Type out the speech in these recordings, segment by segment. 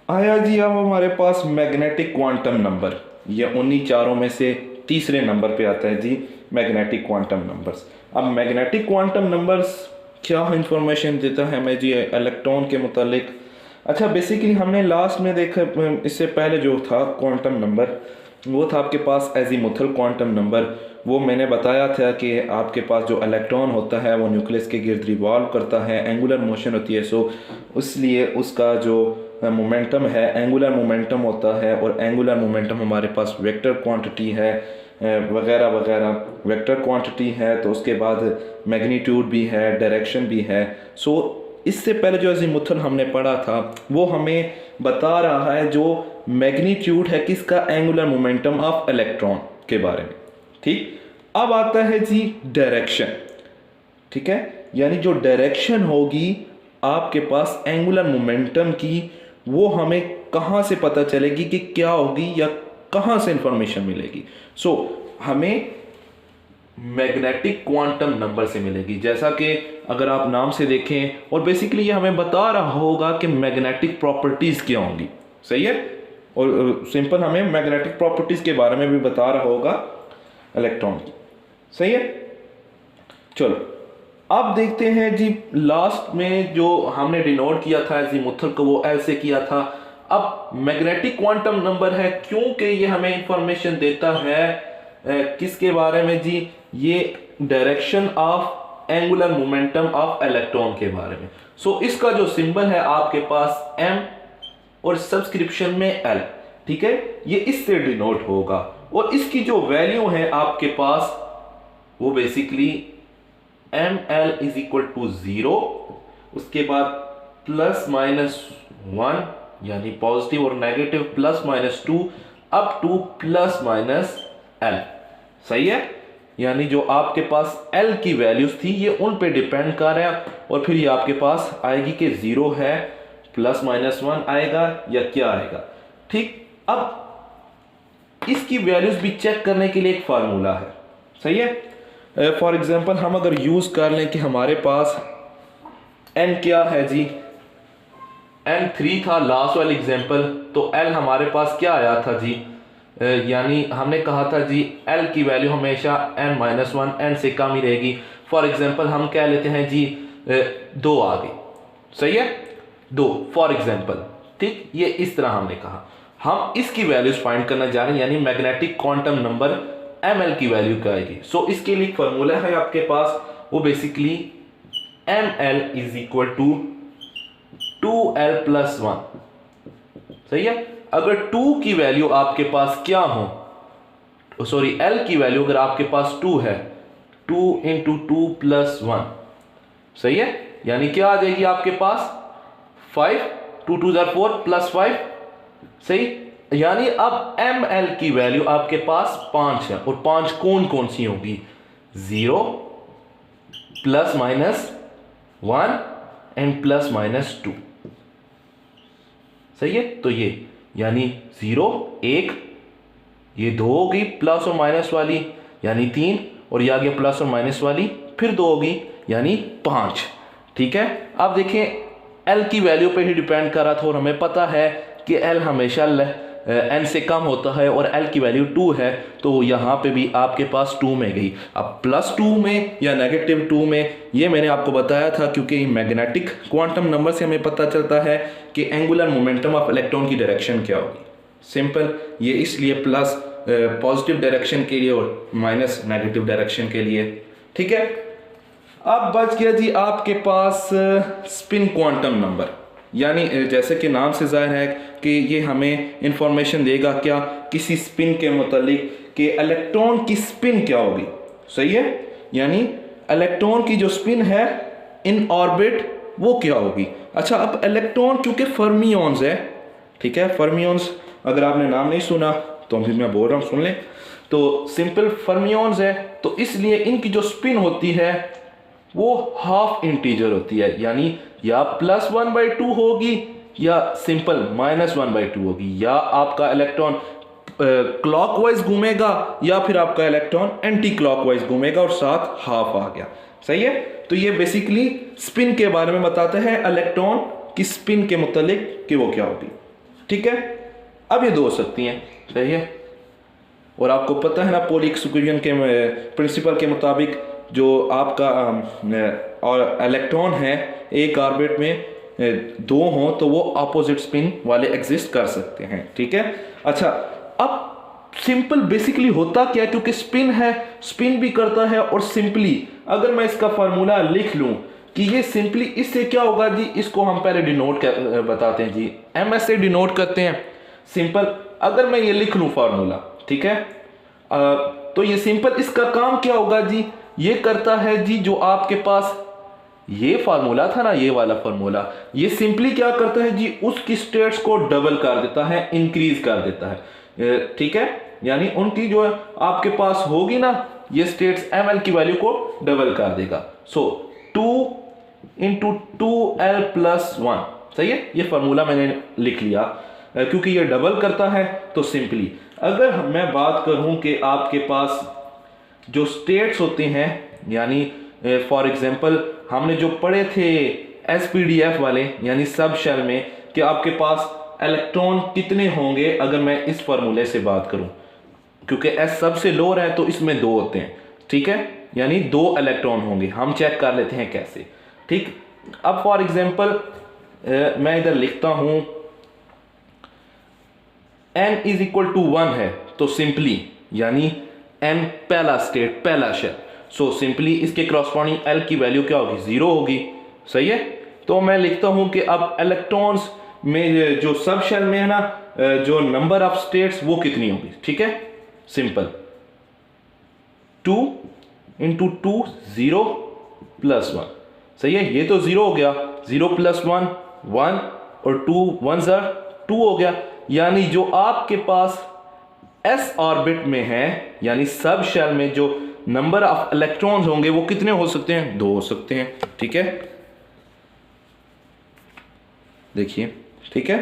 आया जी अब हमारे पास मैग्नेटिक क्वांटम नंबर। ये उन्हीं चारों में से तीसरे नंबर पे आता है जी, मैग्नेटिक क्वांटम नंबर्स। अब मैग्नेटिक क्वांटम नंबर्स क्या इंफॉर्मेशन देता है हमें जी इलेक्ट्रॉन के मुतालिक। अच्छा, बेसिकली हमने लास्ट में देखा, इससे पहले जो था क्वांटम नंबर वो था आपके पास एजीमुथल क्वांटम नंबर। वो मैंने बताया था कि आपके पास जो इलेक्ट्रॉन होता है वो न्यूक्लियस के गिर्द रिवॉल्व करता है, एंगुलर मोशन होती है, सो इसलिए उसका जो मोमेंटम है एंगुलर मोमेंटम होता है, और एंगुलर मोमेंटम हमारे पास वेक्टर क्वांटिटी है वगैरह वगैरह। वेक्टर क्वांटिटी है तो उसके बाद मैग्नीट्यूड भी है, डायरेक्शन भी है। सो इससे पहले जो अजीमुथल हमने पढ़ा था वो हमें बता रहा है जो मैग्नीट्यूड है किसका, एंगुलर मोमेंटम ऑफ इलेक्ट्रॉन के बारे में। ठीक, अब आता है जी डायरेक्शन। ठीक है, यानी जो डायरेक्शन होगी आपके पास एंगुलर मोमेंटम की, वो हमें कहाँ से पता चलेगी कि क्या होगी या कहाँ से इंफॉर्मेशन मिलेगी। सो हमें मैग्नेटिक क्वांटम नंबर से मिलेगी, जैसा कि अगर आप नाम से देखें, और बेसिकली ये हमें बता रहा होगा कि मैग्नेटिक प्रॉपर्टीज क्या होंगी। सही है, और सिंपल हमें मैग्नेटिक प्रॉपर्टीज के बारे में भी बता रहा होगा इलेक्ट्रॉन की। सही है, चलो अब देखते हैं जी लास्ट में जो हमने डिनोट किया था अजीमुथल को, वो एल से किया था। अब मैग्नेटिक क्वांटम नंबर है क्योंकि ये हमें इंफॉर्मेशन देता है किसके बारे में जी, ये direction of angular momentum of electron के बारे में। सो इसका जो सिंबल है आपके पास एम और सब्सक्रिप्शन में एल। ठीक है, ये इससे डिनोट होगा, और इसकी जो वैल्यू है आपके पास वो basically M L is equal to 0, उसके बाद प्लस माइनस 1 यानी पॉजिटिव और negative, plus minus 2 up to plus minus L. सही है, यानी जो आपके पास एल की वैल्यूज थी ये उन पे डिपेंड कर रहा है, और फिर ये आपके पास आएगी कि 0 है, प्लस माइनस 1 आएगा या क्या आएगा। ठीक, अब इसकी वैल्यूज भी चेक करने के लिए एक फार्मूला है। सही है, फॉर एग्जांपल हम अगर यूज कर लें कि हमारे पास एन क्या है जी, एन 3 था लास्ट वाला एग्जांपल, तो एल हमारे पास क्या आया था जी, यानी हमने कहा था जी एल की वैल्यू हमेशा n माइनस वन, एन से कम ही रहेगी। फॉर एग्जांपल हम कह लेते हैं जी 2 आ गई। सही है, 2 फॉर एग्जांपल। ठीक, ये इस तरह हमने कहा। हम इसकी वैल्यूज फाइंड करना जा रहे हैं, यानी magnetic quantum number M L की वैल्यू क्या आएगी। सो इसके लिए फॉर्मूला है आपके पास, वो basically M L is equal to 2l plus 1। सही है, अगर 2 की वैल्यू आपके पास क्या हो, सॉरी l की वैल्यू अगर आपके पास 2 है, 2 इंटू 2 प्लस 1। सही है, यानी क्या आ जाएगी आपके पास 5, 2 2 4 प्लस 5। सही, यानी अब ml की वैल्यू आपके पास 5 है, और 5 कौन कौन सी होगी, 0 plus minus 1 and plus minus 2। सही है, तो ये यानी 0 1, ये 2 होगी प्लस और माइनस वाली यानी 3, और ये आगे प्लस और माइनस वाली फिर 2 होगी यानी 5। ठीक है, अब देखें एल की वैल्यू पे ही डिपेंड कर रहा था, और हमें पता है कि एल हमेशा एन से कम होता है, और एल की वैल्यू 2 है, तो यहाँ पे भी आपके पास 2 में गई। अब प्लस 2 में या नेगेटिव 2 में, ये मैंने आपको बताया था, क्योंकि मैग्नेटिक क्वांटम नंबर से हमें पता चलता है कि एंगुलर मोमेंटम ऑफ इलेक्ट्रॉन की डायरेक्शन क्या होगी। सिंपल, ये इसलिए प्लस पॉजिटिव डायरेक्शन के लिए और माइनस नेगेटिव डायरेक्शन के लिए। ठीक है, अब बच गया जी आपके पास स्पिन क्वांटम नंबर, यानी जैसे कि नाम से जाहिर है कि ये हमें इंफॉर्मेशन देगा क्या, किसी स्पिन के मुतालिक कि इलेक्ट्रॉन की स्पिन क्या होगी। सही है, यानी इलेक्ट्रॉन की जो स्पिन है इन ऑर्बिट वो क्या होगी। अच्छा, अब इलेक्ट्रॉन क्योंकि फर्मियंस है, ठीक है, फर्मियंस अगर आपने नाम नहीं सुना तो अभी मैं बोल रहा हूँ, सुन लें। तो सिंपल फर्मियंस है, तो इसलिए इनकी जो स्पिन होती है वो हाफ इंटीजर होती है, यानी या प्लस 1/2 होगी या सिंपल -1/2 होगी, या आपका इलेक्ट्रॉन क्लॉकवाइज घूमेगा या फिर आपका इलेक्ट्रॉन एंटी क्लॉकवाइज घूमेगा, और साथ हाफ आ गया। सही है, तो ये बेसिकली स्पिन के बारे में बताते हैं, इलेक्ट्रॉन की स्पिन के मुतालिक कि वो क्या होगी। ठीक है, अब ये 2 हो सकती हैं, सही है। और आपको पता है ना पॉली एक्सक्लूजन के प्रिंसिपल के मुताबिक जो आपका और इलेक्ट्रॉन है एक ऑर्बिट में 2 हों तो वो अपोजिट स्पिन वाले एग्जिस्ट कर सकते हैं, ठीक है। अच्छा, अब सिंपल बेसिकली होता क्या है, क्योंकि स्पिन है, स्पिन भी करता है, और सिंपली अगर मैं इसका फार्मूला लिख लूं कि ये सिंपली इससे क्या होगा जी, इसको हम पहले डिनोट कर बताते हैं जी, एम एस से डिनोट करते हैं। सिंपल अगर मैं ये लिख लूं फार्मूला, ठीक है, तो ये सिंपल इसका काम क्या होगा जी, ये करता है जी जो आपके पास ये फार्मूला था ना, ये वाला फार्मूला, ये सिंपली क्या करता है जी, उसकी स्टेट्स को डबल कर देता है, इंक्रीज कर देता है, ठीक है। यानी उनकी जो आपके पास होगी ना ये स्टेट्स ml की वैल्यू को डबल कर देगा। सो 2 इंटू 2l प्लस 1, सही है, ये फार्मूला मैंने लिख लिया क्योंकि ये डबल करता है। तो सिंपली अगर मैं बात करूं कि आपके पास जो स्टेट्स होते हैं, यानी फॉर एग्जांपल हमने जो पढ़े थे SPDF वाले, यानी सब शेल में, कि आपके पास इलेक्ट्रॉन कितने होंगे अगर मैं इस फार्मूले से बात करूं, क्योंकि S सबसे लोअर है तो इसमें 2 होते हैं, ठीक है, यानी 2 इलेक्ट्रॉन होंगे। हम चेक कर लेते हैं कैसे, ठीक। अब फॉर एग्जांपल मैं इधर लिखता हूं n इज इक्वल टू 1 है, तो सिंपली यानी n पहला स्टेट, पहला शेल, सो सिंपली इसके क्रॉसपॉन्डिंग l की वैल्यू क्या होगी, 0 होगी, सही है। तो मैं लिखता हूं कि अब इलेक्ट्रॉन्स में जो सब शेल में है ना, जो नंबर ऑफ स्टेट्स वो कितनी होगी, ठीक है। सिंपल 2 इंटू 2 0 प्लस 1, सही है, ये तो 0 हो गया, 0 प्लस 1 1 और 2 1 2 हो गया। यानी जो आपके पास s ऑर्बिट में है, यानी सब शेल में जो नंबर ऑफ इलेक्ट्रॉन्स होंगे वो कितने हो सकते हैं, 2 हो सकते हैं, ठीक है। देखिए, ठीक है,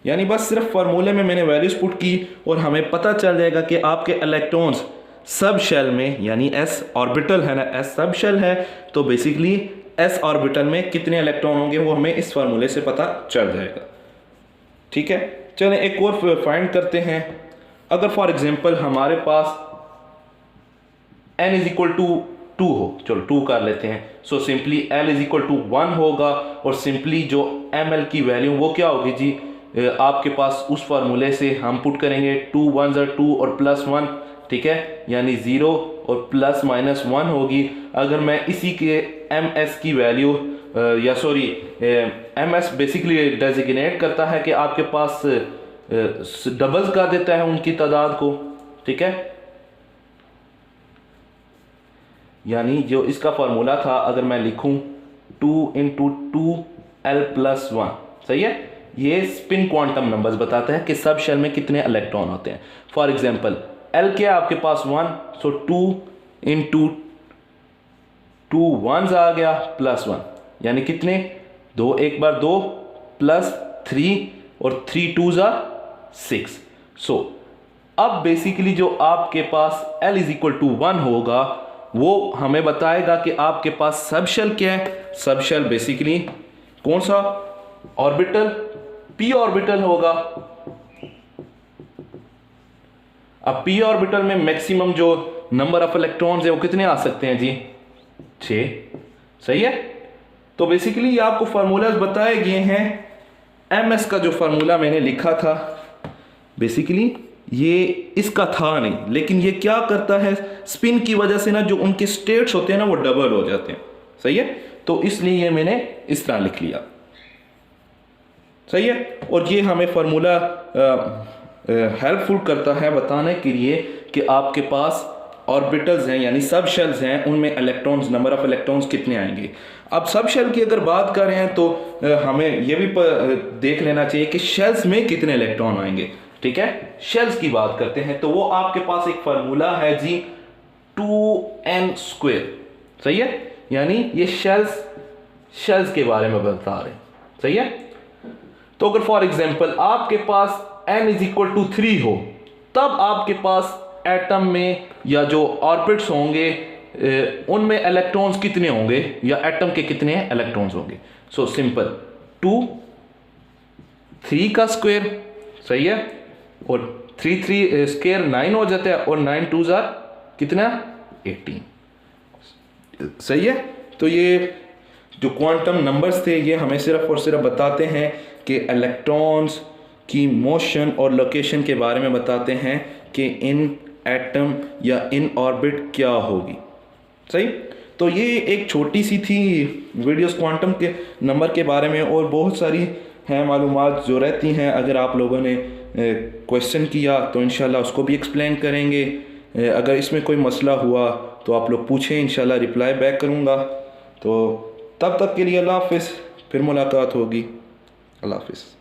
यानी बस सिर्फ फार्मूले में मैंने वैल्यूज पुट की और हमें पता चल जाएगा कि आपके इलेक्ट्रॉन्स सब शेल में, यानी s ऑर्बिटल है ना, s सब शेल है, तो बेसिकली s ऑर्बिटल में कितने इलेक्ट्रॉन होंगे वो हमें इस फार्मूले से पता चल जाएगा, ठीक है। चलें एक और फाइंड करते हैं। अगर फॉर एग्जांपल हमारे पास n इज इक्वल टू 2 हो, चलो 2 कर लेते हैं, so simply l is equal to 1 होगा, और सिंपली जो ml की वैल्यू वो क्या होगी जी, आपके पास उस फार्मूले से हम पुट करेंगे 2 1 2 और प्लस 1, ठीक है, यानी 0 और प्लस माइनस 1 होगी। अगर मैं इसी के ms की वैल्यू या सॉरी ms बेसिकली डेजिग्नेट करता है कि आपके पास डबल कर देता है उनकी तादाद को, ठीक है। यानी जो इसका फार्मूला था अगर मैं लिखूं 2 इंटू 2l प्लस 1, सही है, ये स्पिन क्वांटम नंबर्स बताता है कि सब शेल में कितने इलेक्ट्रॉन होते हैं। फॉर एग्जांपल l क्या आपके पास 1, सो 2 इंटू 2 1s आ गया प्लस 1, यानी कितने 2 एक बार 2 प्लस 3 और 3 2s आर 6। सो अब बेसिकली जो आपके पास l इज इक्वल टू 1 होगा वो हमें बताएगा कि आपके पास सब शेल क्या है। सब शेल बेसिकली कौन सा ऑर्बिटल, p ऑर्बिटल होगा। अब p ऑर्बिटल में मैक्सिमम जो नंबर ऑफ इलेक्ट्रॉन्स है वो कितने आ सकते हैं जी, 6, सही है। तो बेसिकली ये आपको फार्मूलाज बताए गए हैं। ms का जो फार्मूला मैंने लिखा था बेसिकली ये इसका था नहीं, लेकिन ये क्या करता है, स्पिन की वजह से ना जो उनके स्टेट्स होते हैं ना वो डबल हो जाते हैं, सही है, तो इसलिए ये मैंने इस तरह लिख लिया, सही है। और ये हमें फार्मूला हेल्पफुल करता है बताने के लिए कि आपके पास ऑर्बिटल्स हैं यानी सब शेल्स हैं, उनमें इलेक्ट्रॉन्स, नंबर ऑफ इलेक्ट्रॉन्स कितने आएंगे। अब सब शेल की अगर बात कर रहे हैं तो हमें यह भी देख लेना चाहिए कि शेल्स में कितने इलेक्ट्रॉन आएंगे, ठीक है। शेल्स की बात करते हैं तो वो आपके पास एक फार्मूला है जी 2n², सही है, यानी ये शेल्स के बारे में बता रहे हैं, सही है। तो अगर फॉर एग्जांपल आपके पास n इज इक्वल टू 3 हो, तब आपके पास एटम में या जो ऑर्बिट्स होंगे उनमें इलेक्ट्रॉन्स कितने होंगे या एटम के कितने इलेक्ट्रॉन्स होंगे। सो सिंपल 2 3 का स्क्वायर सही है। और 3 3 स्क्वायर 9 हो जाता है और 9 2 जार कितना 18। सही है। तो ये जो क्वांटम नंबर्स थे ये हमें सिर्फ और सिर्फ बताते हैं कि इलेक्ट्रॉन्स की मोशन और लोकेशन के बारे में बताते हैं कि इन एटम या इन ऑर्बिट क्या होगी। सही। तो ये एक छोटी सी थी वीडियोस क्वांटम के नंबर के बारे में, और बहुत सारी हैं मालूमात जो रहती हैं। अगर आप लोगों ने क्वेश्चन किया तो इंशाल्लाह उसको भी एक्सप्लेन करेंगे। अगर इसमें कोई मसला हुआ तो आप लोग पूछें, इंशाल्लाह रिप्लाई बैक करूँगा। तो तब तक के लिए अल्लाह हाफिज़, फिर मुलाकात होगी। अल्लाह हाफिज़।